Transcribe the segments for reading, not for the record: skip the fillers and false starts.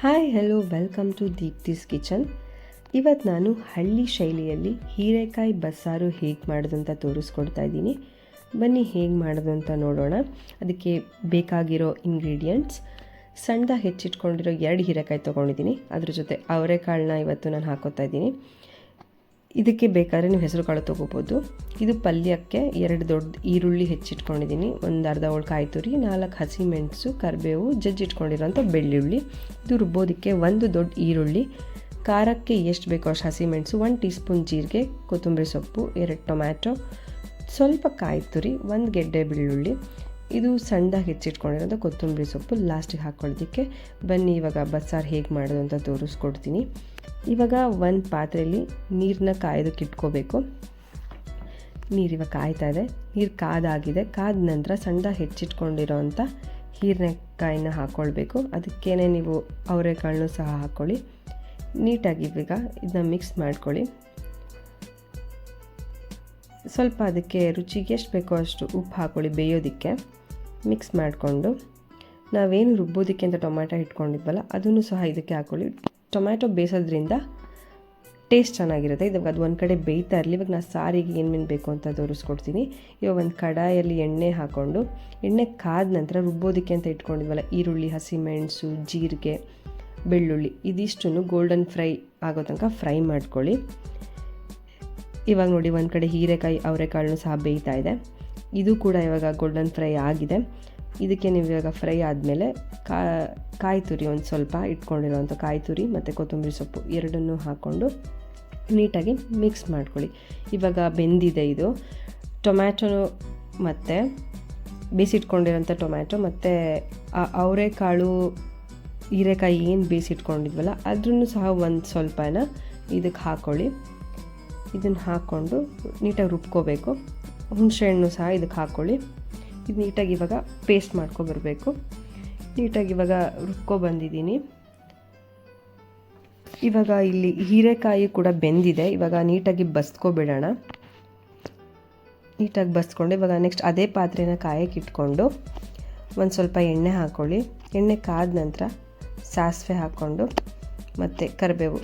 Hi hello welcome to Deepti's kitchen. ಇವತ್ತು ನಾನು ಹಳ್ಳಿ ಶೈಲಿಯಲ್ಲಿ ಹೀರೆಕಾಯಿ ಬಸ್ಸಾರು ಹೇಗೆ ಮಾಡೋದು ಅಂತ ತೋರಿಸ್ಕೊಡ್ತಾ ಇದ್ದೀನಿ. ಬನ್ನಿ ಹೇಗೆ ಮಾಡೋದು ಅಂತ ನೋಡೋಣ. ಅದಕ್ಕೆ ಬೇಕಾಗಿರೋ ಇಂಗ್ರೀಡಿಯೆಂಟ್ಸ್: ಸಣ್ಣದಾಗಿ ಹೆಚ್ಚಿಟ್ಕೊಂಡಿರೋ 2 ಹೀರೆಕಾಯಿ ತೊಗೊಂಡಿದ್ದೀನಿ. ಅದ್ರ ಜೊತೆ ಅವರೆಕಾಳನ್ನ ಇವತ್ತು ನಾನು ಹಾಕೋತಾ ಇದ್ದೀನಿ. ಇದಕ್ಕೆ ಬೇಕಾದ್ರೆ ನೀವು ಹೆಸರು ಕಾಳು ತೊಗೋಬೋದು. ಇದು ಪಲ್ಯಕ್ಕೆ 2 ದೊಡ್ಡ ಈರುಳ್ಳಿ ಹೆಚ್ಚಿಟ್ಕೊಂಡಿದ್ದೀನಿ, ಒಂದು ಅರ್ಧ ಹೋಳು ಕಾಯಿ ತುರಿ, 4 ಹಸಿಮೆಣಸು, ಕರಿಬೇವು, ಜಜ್ಜಿಟ್ಕೊಂಡಿರೋಂಥ ಬೆಳ್ಳುಳ್ಳಿ. ಇದು ರುಬ್ಬೋದಕ್ಕೆ 1 ದೊಡ್ಡ ಈರುಳ್ಳಿ, ಖಾರಕ್ಕೆ ಎಷ್ಟು ಬೇಕೋ ಅಷ್ಟು ಹಸಿಮೆಣಸು, 1 ಟೀ ಸ್ಪೂನ್ ಜೀರಿಗೆ, ಕೊತ್ತಂಬರಿ ಸೊಪ್ಪು, 2 ಟೊಮ್ಯಾಟೊ, ಸ್ವಲ್ಪ ಕಾಯಿ ತುರಿ, 1 ಗೆಡ್ಡೆ ಬೆಳ್ಳುಳ್ಳಿ. ಇದು ಸಣ್ಣದಾಗಿ ಹೆಚ್ಚಿಟ್ಕೊಂಡಿರೋಂಥ ಕೊತ್ತಂಬರಿ ಸೊಪ್ಪು ಲಾಸ್ಟಿಗೆ ಹಾಕ್ಕೊಳ್ಳೋದಕ್ಕೆ. ಬನ್ನಿ ಇವಾಗ ಬಸ್ಸಾರು ಹೇಗೆ ಮಾಡೋದು ಅಂತ ತೋರಿಸ್ಕೊಡ್ತೀನಿ. ಇವಾಗ ಒಂದು ಪಾತ್ರೆಯಲ್ಲಿ ನೀರನ್ನ ಕಾಯೋದಕ್ಕೆ ಇಟ್ಕೋಬೇಕು. ನೀರಿವಾಗ ಕಾಯ್ತಾ ಇದೆ. ನೀರು ಕಾದಾಗಿದೆ. ಕಾದ ನಂತರ ಸಣ್ಣದಾಗಿ ಹೆಚ್ಚಿಟ್ಕೊಂಡಿರೋಂಥ ಹೀರೆಕಾಯಿನ ಹಾಕ್ಕೊಳ್ಬೇಕು. ಅದಕ್ಕೇನೆ ನೀವು ಅವರೆಕಾಳನ್ನು ಸಹ ಹಾಕ್ಕೊಳ್ಳಿ. ನೀಟಾಗಿ ಇವಾಗ ಇದನ್ನ ಮಿಕ್ಸ್ ಮಾಡ್ಕೊಳ್ಳಿ. ಸ್ವಲ್ಪ ಅದಕ್ಕೆ ರುಚಿಗೆ ಎಷ್ಟು ಬೇಕೋ ಅಷ್ಟು ಉಪ್ಪು ಹಾಕ್ಕೊಳ್ಳಿ. ಬೇಯೋದಕ್ಕೆ ಮಿಕ್ಸ್ ಮಾಡಿಕೊಂಡು ನಾವೇನು ರುಬ್ಬೋದಕ್ಕೆ ಅಂತ ಟೊಮ್ಯಾಟೊ ಇಟ್ಕೊಂಡಿದ್ವಲ್ಲ ಅದನ್ನು ಸಹ ಇದಕ್ಕೆ ಹಾಕ್ಕೊಳ್ಳಿ. ಟೊಮ್ಯಾಟೊ ಬೇಯಿಸೋದ್ರಿಂದ ಟೇಸ್ಟ್ ಚೆನ್ನಾಗಿರುತ್ತೆ. ಇವಾಗ ಅದು ಒಂದು ಕಡೆ ಬೇಯ್ತಾ ಇರಲಿ. ಇವಾಗ ನಾನು ಸಾರಿಗೆ ಏನೇನು ಬೇಕು ಅಂತ ತೋರಿಸ್ಕೊಡ್ತೀನಿ. ಇವಾಗ ಒಂದು ಕಡಾಯಲ್ಲಿ ಎಣ್ಣೆ ಹಾಕ್ಕೊಂಡು, ಎಣ್ಣೆ ಕಾದ ನಂತರ ರುಬ್ಬೋದಕ್ಕೆ ಅಂತ ಇಟ್ಕೊಂಡಿದ್ವಲ್ಲ ಈರುಳ್ಳಿ, ಹಸಿಮೆಣಸು, ಜೀರಿಗೆ, ಬೆಳ್ಳುಳ್ಳಿ ಇದಿಷ್ಟನ್ನು ಗೋಲ್ಡನ್ ಫ್ರೈ ಆಗೋ ತನಕ ಫ್ರೈ ಮಾಡ್ಕೊಳ್ಳಿ. ಇವಾಗ ನೋಡಿ ಒಂದು ಕಡೆ ಹೀರೆಕಾಯಿ ಅವರೆಕಾಳನ್ನು ಸಹ ಬೇಯ್ತಾ ಇದೆ. ಇದು ಕೂಡ ಇವಾಗ ಗೋಲ್ಡನ್ ಫ್ರೈ ಆಗಿದೆ. ಇದಕ್ಕೆ ನೀವು ಇವಾಗ ಫ್ರೈ ಆದಮೇಲೆ ಕಾಯಿ ತುರಿ, ಒಂದು ಸ್ವಲ್ಪ ಇಟ್ಕೊಂಡಿರೋವಂಥ ಕಾಯಿ ತುರಿ ಮತ್ತು ಕೊತ್ತಂಬರಿ ಸೊಪ್ಪು ಎರಡನ್ನೂ ಹಾಕ್ಕೊಂಡು ನೀಟಾಗಿ ಮಿಕ್ಸ್ ಮಾಡ್ಕೊಳ್ಳಿ. ಇವಾಗ ಬೆಂದಿದೆ ಇದು. ಟೊಮ್ಯಾಟೊ ಮತ್ತು ಬೇಯಿಸಿಟ್ಕೊಂಡಿರೋಂಥ ಟೊಮ್ಯಾಟೊ ಮತ್ತು ಅವರೆಕಾಳು, ಹೀರೆಕಾಯಿ ಏನು ಬೇಯಿಸಿಟ್ಕೊಂಡಿದ್ವಲ್ಲ ಅದನ್ನು ಸಹ ಒಂದು ಸ್ವಲ್ಪನ ಇದಕ್ಕೆ ಹಾಕ್ಕೊಳ್ಳಿ. ಇದನ್ನು ಹಾಕ್ಕೊಂಡು ನೀಟಾಗಿ ರುಬ್ಕೋಬೇಕು. ಹುಣಸೆಹಣ್ಣು ಸಹ ಇದಕ್ಕೆ ಹಾಕ್ಕೊಳ್ಳಿ. ಇದು ನೀಟಾಗಿ ಇವಾಗ ಪೇಸ್ಟ್ ಮಾಡ್ಕೊಬರ್ಬೇಕು. ನೀಟಾಗಿ ಇವಾಗ ರುಬ್ಕೊಬಂದಿದ್ದೀನಿ. ಇವಾಗ ಇಲ್ಲಿ ಹೀರೆಕಾಯಿ ಕೂಡ ಬೆಂದಿದೆ. ಇವಾಗ ನೀಟಾಗಿ ಬಸ್ಕೊಬಿಡೋಣ. ನೀಟಾಗಿ ಬಸ್ಕೊಂಡು ಇವಾಗ ನೆಕ್ಸ್ಟ್ ಅದೇ ಪಾತ್ರೆನ ಕಾಯಕ್ಕೆ ಇಟ್ಕೊಂಡು ಒಂದು ಸ್ವಲ್ಪ ಎಣ್ಣೆ ಹಾಕ್ಕೊಳ್ಳಿ. ಎಣ್ಣೆ ಕಾದ ನಂತರ ಸಾಸಿವೆ ಹಾಕ್ಕೊಂಡು ಮತ್ತು ಕರಿಬೇವು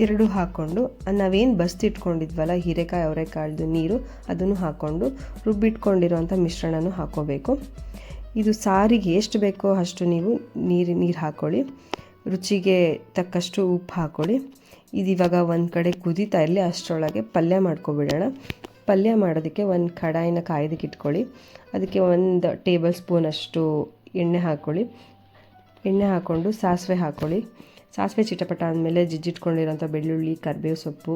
ಎರಡೂ ಹಾಕ್ಕೊಂಡು ನಾವೇನು ಬಸ್ತಿಟ್ಕೊಂಡಿದ್ವಲ್ಲ ಹೀರೆಕಾಯಿ ಅವರೆಕಾಳ್ದು ನೀರು ಅದನ್ನು ಹಾಕ್ಕೊಂಡು ರುಬ್ಬಿಟ್ಕೊಂಡಿರೋಂಥ ಮಿಶ್ರಣನೂ ಹಾಕ್ಕೋಬೇಕು. ಇದು ಸಾರಿಗೆ ಎಷ್ಟು ಬೇಕೋ ಅಷ್ಟು ನೀವು ನೀರು ಹಾಕ್ಕೊಳ್ಳಿ. ರುಚಿಗೆ ತಕ್ಕಷ್ಟು ಉಪ್ಪು ಹಾಕ್ಕೊಳ್ಳಿ. ಇದು ಇವಾಗ ಒಂದು ಕಡೆ ಕುದೀತಾ ಇರಲಿ. ಅಷ್ಟರೊಳಗೆ ಪಲ್ಯ ಮಾಡ್ಕೊಬಿಡೋಣ. ಪಲ್ಯ ಮಾಡೋದಕ್ಕೆ ಒಂದು ಕಡಾಯಿನ ಕಾಯೋದಕ್ಕೆ ಇಟ್ಕೊಳ್ಳಿ. ಅದಕ್ಕೆ 1 ಟೇಬಲ್ ಸ್ಪೂನಷ್ಟು ಎಣ್ಣೆ ಹಾಕ್ಕೊಳ್ಳಿ. ಎಣ್ಣೆ ಹಾಕ್ಕೊಂಡು ಸಾಸಿವೆ ಹಾಕ್ಕೊಳ್ಳಿ. ಸಾಸಿವೆ ಚಿಟಪಟ ಆದಮೇಲೆ ಜಜ್ಜಿಟ್ಕೊಂಡಿರೋಂಥ ಬೆಳ್ಳುಳ್ಳಿ, ಕರಿಬೇವು ಸೊಪ್ಪು,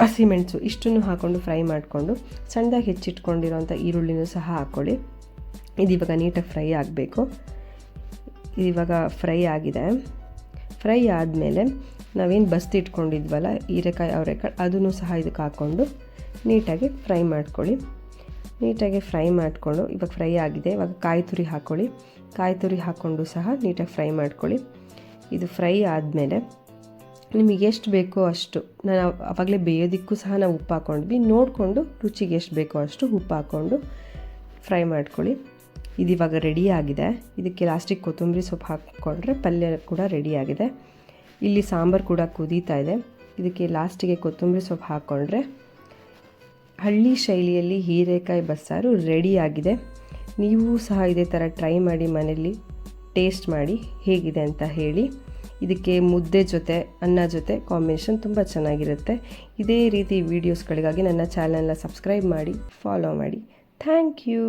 ಹಸಿಮೆಣಸು ಇಷ್ಟನ್ನು ಹಾಕ್ಕೊಂಡು ಫ್ರೈ ಮಾಡಿಕೊಂಡು ಸಣ್ಣದಾಗಿ ಹೆಚ್ಚಿಟ್ಕೊಂಡಿರೋಂಥ ಈರುಳ್ಳಿನೂ ಸಹ ಹಾಕ್ಕೊಳ್ಳಿ. ಇದು ಇವಾಗ ನೀಟಾಗಿ ಫ್ರೈ ಆಗಬೇಕು. ಇವಾಗ ಫ್ರೈ ಆಗಿದೆ. ಫ್ರೈ ಆದಮೇಲೆ ನಾವೇನು ಬಸ್ತಿಟ್ಕೊಂಡಿದ್ವಲ್ಲ ಹೀರೆಕಾಯಿ ಅವರೆಕಾಳು ಅದನ್ನು ಸಹ ಇದಕ್ಕೆ ಹಾಕ್ಕೊಂಡು ನೀಟಾಗಿ ಫ್ರೈ ಮಾಡ್ಕೊಳ್ಳಿ. ನೀಟಾಗಿ ಫ್ರೈ ಮಾಡಿಕೊಂಡು ಇವಾಗ ಫ್ರೈ ಆಗಿದೆ. ಇವಾಗ ಕಾಯಿ ತುರಿ ಹಾಕ್ಕೊಳ್ಳಿ. ಕಾಯಿ ತುರಿ ಹಾಕ್ಕೊಂಡು ಸಹ ನೀಟಾಗಿ ಫ್ರೈ ಮಾಡ್ಕೊಳ್ಳಿ. ಇದು ಫ್ರೈ ಆದಮೇಲೆ ನಿಮಗೆ ಎಷ್ಟು ಬೇಕೋ ಅಷ್ಟು, ನಾನು ಆವಾಗಲೇ ಬೇಯೋದಕ್ಕೂ ಸಹ ನಾವು ಉಪ್ಪು ಹಾಕ್ಕೊಂಡ್ವಿ, ನೋಡಿಕೊಂಡು ರುಚಿಗೆ ಎಷ್ಟು ಬೇಕೋ ಅಷ್ಟು ಉಪ್ಪು ಹಾಕ್ಕೊಂಡು ಫ್ರೈ ಮಾಡ್ಕೊಳ್ಳಿ. ಇದು ಇವಾಗ ರೆಡಿ ಆಗಿದೆ. ಇದಕ್ಕೆ ಲಾಸ್ಟಿಗೆ ಕೊತ್ತಂಬರಿ ಸೊಪ್ಪು ಹಾಕ್ಕೊಂಡ್ರೆ ಪಲ್ಯ ಕೂಡ ರೆಡಿಯಾಗಿದೆ. ಇಲ್ಲಿ ಸಾಂಬಾರು ಕೂಡ ಕುದೀತಾ ಇದೆ. ಇದಕ್ಕೆ ಲಾಸ್ಟಿಗೆ ಕೊತ್ತಂಬರಿ ಸೊಪ್ಪು ಹಾಕ್ಕೊಂಡ್ರೆ ಹಳ್ಳಿ ಶೈಲಿಯಲ್ಲಿ ಹೀರೆಕಾಯಿ ಬಸ್ಸಾರು ರೆಡಿಯಾಗಿದೆ. ನೀವು ಸಹ ಇದೇ ಥರ ಟ್ರೈ ಮಾಡಿ ಮನೆಯಲ್ಲಿ ಟೇಸ್ಟ್ ಮಾಡಿ ಹೇಗಿದೆ ಅಂತ ಹೇಳಿ. ಇದಕ್ಕೆ ಮುದ್ದೆ ಜೊತೆ, ಅನ್ನ ಜೊತೆ ಕಾಂಬಿನೇಷನ್ ತುಂಬ ಚೆನ್ನಾಗಿರುತ್ತೆ. ಇದೇ ರೀತಿ ವೀಡಿಯೋಸ್ಗಳಿಗಾಗಿ ನನ್ನ ಚಾನಲ್ನ ಸಬ್ಸ್ಕ್ರೈಬ್ ಮಾಡಿ, ಫಾಲೋ ಮಾಡಿ. Thank you.